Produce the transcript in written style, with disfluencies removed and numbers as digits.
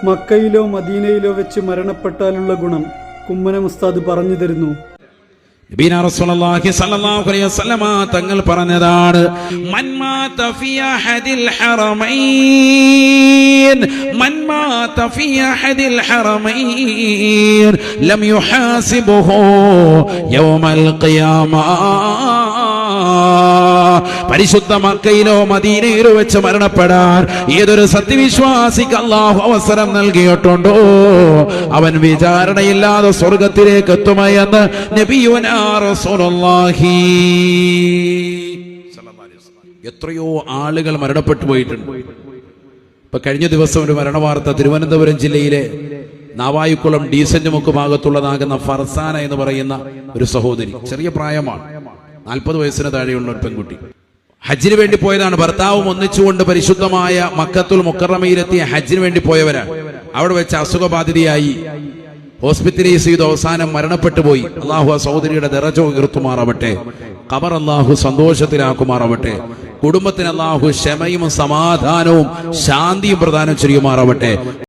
മക്കയിലോ മദീനയിലോ വെച്ച് മരണപ്പെട്ടാലുള്ള ഗുണം കുമ്മനം ഉസ്താദ് പറഞ്ഞു തരുന്നു. നബിന റസൂലുള്ളാഹി സ്വല്ലല്ലാഹു അലൈഹി വസല്ലമ തങ്ങൾ പറഞ്ഞതാണ്, മൻ മാത ഫീ അഹദിൽ ഹറമൈൻ ലം യുഹാസിബുഹു യൗമൽ ഖിയാമ. പരിശുദ്ധ മക്കയിലോ മദീനയിലോ വെച്ച് മരണപ്പെടാൻ ഏതൊരു സത്യവിശ്വാസിക്ക് അല്ലാഹു അവസരം നൽകിയിട്ടുണ്ടോ അവൻ വിചാരണയില്ലാതെ സ്വർഗത്തിലേക്ക് എത്തുമെന്ന് നബിയുനാ റസൂലുള്ളാഹി. എത്രയോ ആളുകൾ മരണപ്പെട്ടു പോയിട്ടുണ്ട്. ഇപ്പൊ കഴിഞ്ഞ ദിവസം ഒരു മരണവാർത്ത, തിരുവനന്തപുരം ജില്ലയിലെ നാവായിക്കുളം ഡീസന്റ് മുക്ക് ഭാഗത്തുള്ളതാകുന്ന ഫർസാന എന്ന് പറയുന്ന ഒരു സഹോദരി, ചെറിയ പ്രായമാണ്, 40 വയസ്സിന് താഴെയുള്ള ഒരു പെൺകുട്ടി. ഹജ്ജിന് വേണ്ടി പോയതാണ്. ഭർത്താവും ഒന്നിച്ചുകൊണ്ട് പരിശുദ്ധമായ മക്കത്തുൽ മുക്കറമയിലെത്തിയ ഹജ്ജിന് വേണ്ടി പോയവരാണ്. അവിടെ വെച്ച് അസുഖബാധിതയായി ഹോസ്പിറ്റലൈസ് ചെയ്ത് അവസാനം മരണപ്പെട്ടു പോയി. അള്ളാഹു ആ സഹോദരിയുടെ ദറജ ഉയർത്തുമാറാവട്ടെ, ഖബർ അള്ളാഹു സന്തോഷത്തിലാക്കുമാറാവട്ടെ, കുടുംബത്തിന് അള്ളാഹു ക്ഷമയും സമാധാനവും ശാന്തിയും പ്രദാനം ചെയ്യുമാറാവട്ടെ.